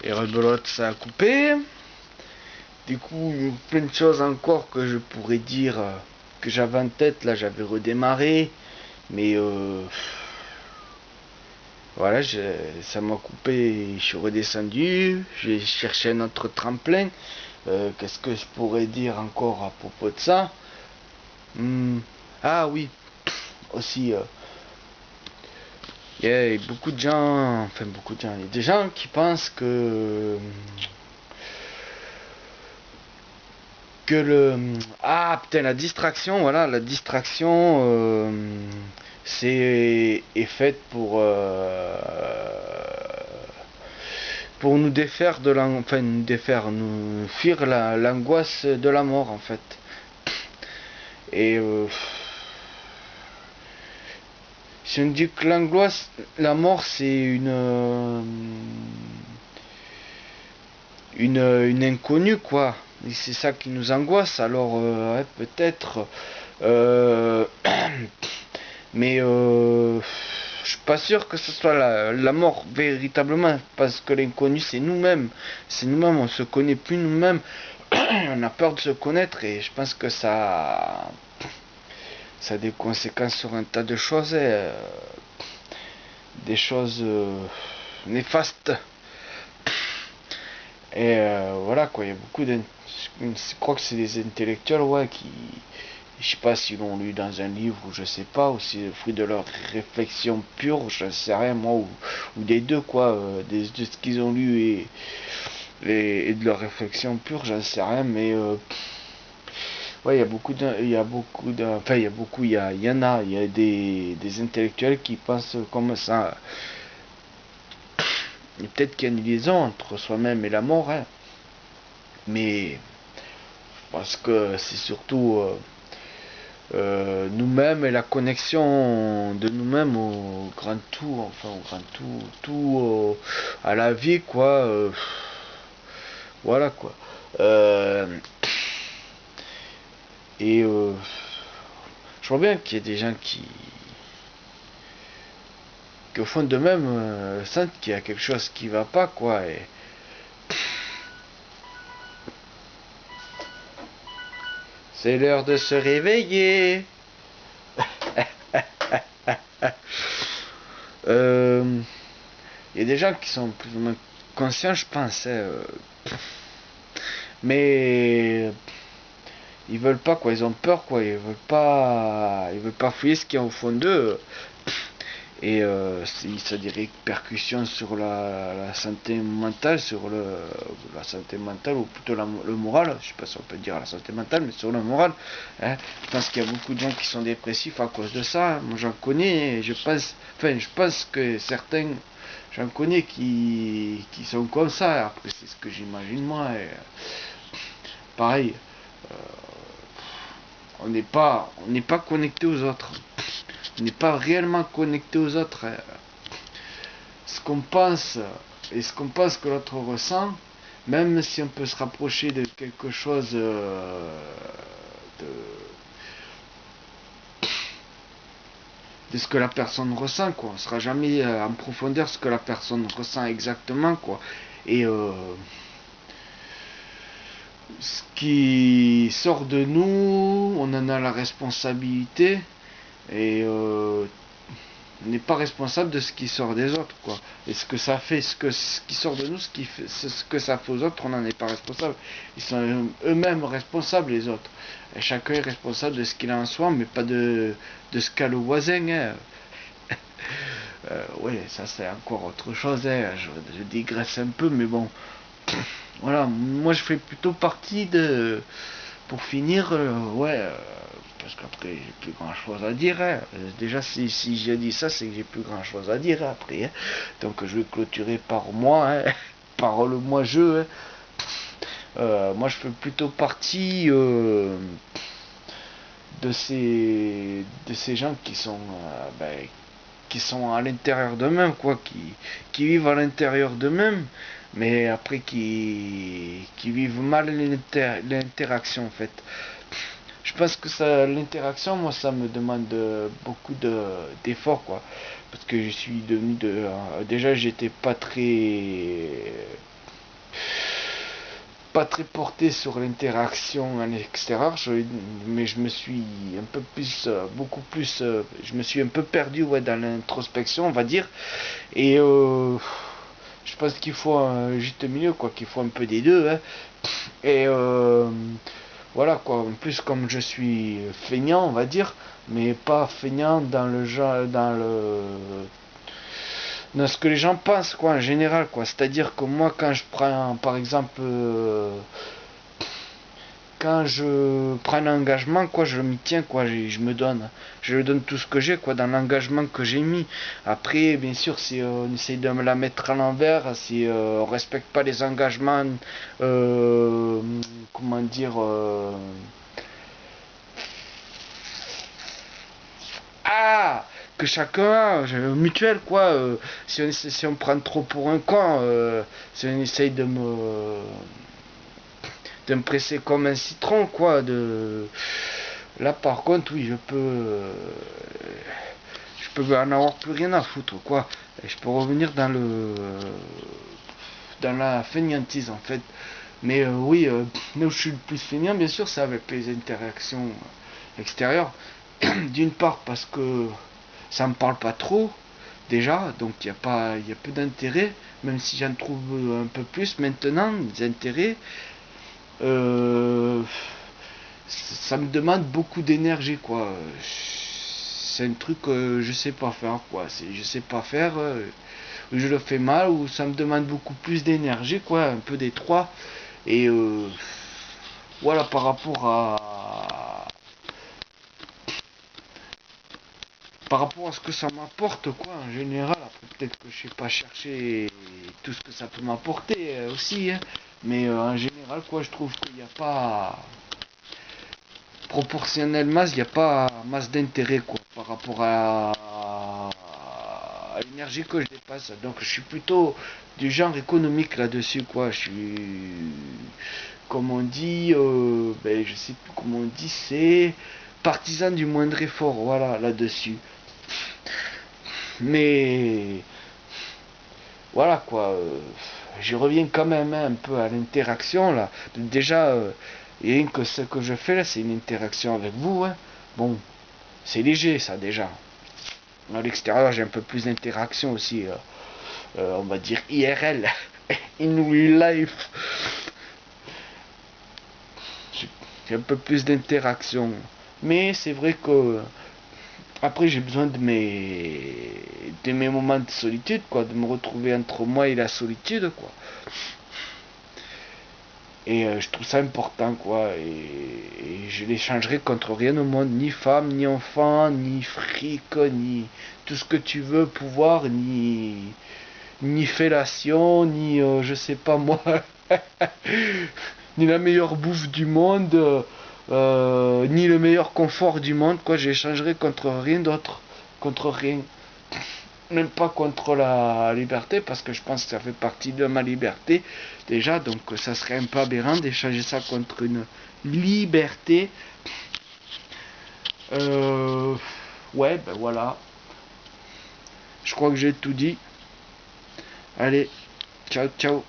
Et rebelote, ça a coupé. Du coup, plein de choses encore que je pourrais dire que j'avais en tête. Là, j'avais redémarré. Mais voilà, ça m'a coupé. Je suis redescendu. J'ai cherché un autre tremplin. Qu'est-ce que je pourrais dire encore à propos de ça? Ah oui, aussi, il y a beaucoup de gens, enfin beaucoup de gens, il y a des gens qui pensent que putain, la distraction, voilà, la distraction, est faite pour nous défaire enfin nous défaire, nous fuir l'angoisse de la mort en fait. Et si on dit que l'angoisse, la mort, c'est une inconnue, quoi. Et c'est ça qui nous angoisse. Alors, ouais, peut-être. Euh, mais je suis pas sûr que ce soit la mort véritablement, parce que l'inconnu, c'est nous-mêmes. C'est nous-mêmes, on se connaît plus nous-mêmes. On a peur de se connaître et je pense que ça a des conséquences sur un tas de choses, des choses néfastes. Et voilà quoi, il y a beaucoup je crois que c'est des intellectuels, ouais, qui, je sais pas s'ils l'ont lu dans un livre ou je sais pas, ou c'est le fruit de leur réflexion pure, je sais rien moi, ou des deux quoi, de ce qu'ils ont lu et de leur réflexion pure, j'en sais rien, mais ouais, enfin il y a beaucoup, il y a des intellectuels qui pensent comme ça. Et peut-être qu'il y a une liaison entre soi-même et la mort, hein, mais parce que c'est surtout nous-mêmes et la connexion de nous-mêmes au grand tout, enfin au grand tout, à la vie, quoi. Voilà quoi. Euh, et je vois bien qu'il y a des gens qui au fond d'eux-mêmes sentent qu'il y a quelque chose qui va pas, quoi. Et c'est l'heure de se réveiller. Euh, Il y a des gens qui sont plus ou moins conscients, je pense, hein, mais ils veulent pas quoi, ils ont peur quoi, ils veulent pas fouiller ce qu'il y a au fond d'eux. Et ça a des répercussions sur la santé mentale, la santé mentale ou plutôt le moral, je sais pas si on peut dire la santé mentale, mais sur le moral. Hein. Je pense qu'il y a beaucoup de gens qui sont dépressifs à cause de ça. Moi j'en connais, et je pense que certains, j'en connais qui sont comme ça. Après c'est ce que j'imagine moi. Et, pareil, on n'est pas connecté aux autres. On n'est pas réellement connecté aux autres. Ce qu'on pense et ce qu'on pense que l'autre ressent, même si on peut se rapprocher de quelque chose de, de ce que la personne ressent, quoi. On ne sera jamais en profondeur ce que la personne ressent exactement, quoi. Et ce qui sort de nous, on en a la responsabilité et on n'est pas responsable de ce qui sort des autres, quoi. Et ce que ça fait, ce qui sort de nous, ce que ça fait aux autres, on n'en est pas responsable. Ils sont eux-mêmes responsables, les autres. Et chacun est responsable de ce qu'il a en soi, mais pas de ce qu'a le voisin. Hein. Ouais, ça c'est encore autre chose. Hein. Je digresse un peu, mais bon. Voilà, moi je fais plutôt partie de. Pour finir, ouais, parce qu'après j'ai plus grand chose à dire. Hein. Déjà, si j'ai dit ça, c'est que j'ai plus grand chose à dire après. Hein. Donc je vais clôturer par moi, hein. Par le moi-je. Hein. Moi je fais plutôt partie de ces gens qui sont à l'intérieur d'eux-mêmes, quoi, qui vivent à l'intérieur d'eux-mêmes, mais après qui vivent mal l'interaction en fait. Je pense que ça, l'interaction, moi, ça me demande beaucoup d'efforts, quoi. Parce que je suis devenu déjà, j'étais pas très. pas très porté sur l'interaction en extérieur, mais je me suis un peu plus, beaucoup plus, je me suis un peu perdu, ouais, dans l'introspection, on va dire. Et je pense qu'il faut un juste milieu, quoi, qu'il faut un peu des deux, hein. Et voilà, quoi. En plus, comme je suis feignant, on va dire, mais pas feignant dans le genre, dans ce que les gens pensent, quoi, en général, quoi. C'est-à-dire que moi, quand je prends, par exemple, quand je prends un engagement, quoi, je m'y tiens, quoi, je me donne. Je donne tout ce que j'ai, quoi, dans l'engagement que j'ai mis. Après, bien sûr, si on essaye de me la mettre à l'envers, si on respecte pas les engagements, euh, comment dire, ah, que chacun a, mutuel, quoi. Si on prend trop pour un con, si on essaye de me presser comme un citron, quoi. Là, par contre, oui, je peux en avoir plus rien à foutre, quoi. Et je peux revenir dans la fainéantise, en fait. Mais oui, là où je suis le plus fainéant, bien sûr, c'est avec les interactions extérieures. D'une part, parce que ça me parle pas trop, déjà, donc il y a peu d'intérêt, même si j'en trouve un peu plus maintenant, des intérêts. Euh, Ça me demande beaucoup d'énergie, quoi. C'est un truc que je sais pas faire, quoi. Je sais pas faire, ou je le fais mal, ou ça me demande beaucoup plus d'énergie, quoi. Un peu des trois. Et voilà, par rapport à ce que ça m'apporte, quoi, en général. Après, peut-être que je sais pas chercher tout ce que ça peut m'apporter aussi, hein. Mais en général, quoi, je trouve qu'il n'y a pas, proportionnellement, il n'y a pas masse d'intérêt, quoi, par rapport à l'énergie que je dépasse. Donc, je suis plutôt du genre économique là-dessus, quoi. Je suis, comme on dit, ben, je sais plus comment on dit, c'est partisan du moindre effort, voilà, là-dessus. Mais voilà, quoi. J'y reviens quand même, hein, un peu à l'interaction là. Déjà, rien que ce que je fais là, c'est une interaction avec vous, hein. Bon, c'est léger ça déjà. À l'extérieur, j'ai un peu plus d'interaction aussi, on va dire IRL, in real life. J'ai un peu plus d'interaction. Mais c'est vrai que après j'ai besoin de mes moments de solitude, quoi, de me retrouver entre moi et la solitude, quoi. Et je trouve ça important, quoi. Et je l'échangerai contre rien au monde. Ni femme, ni enfant, ni fric, ni tout ce que tu veux, pouvoir, ni fellation, ni je sais pas moi, ni la meilleure bouffe du monde, ni le meilleur confort du monde, quoi. J'échangerai contre rien d'autre. Contre rien. Même pas contre la liberté, parce que je pense que ça fait partie de ma liberté déjà, donc ça serait un peu aberrant d'échanger ça contre une liberté. Euh, ouais, ben voilà, je crois que j'ai tout dit. Allez, ciao ciao.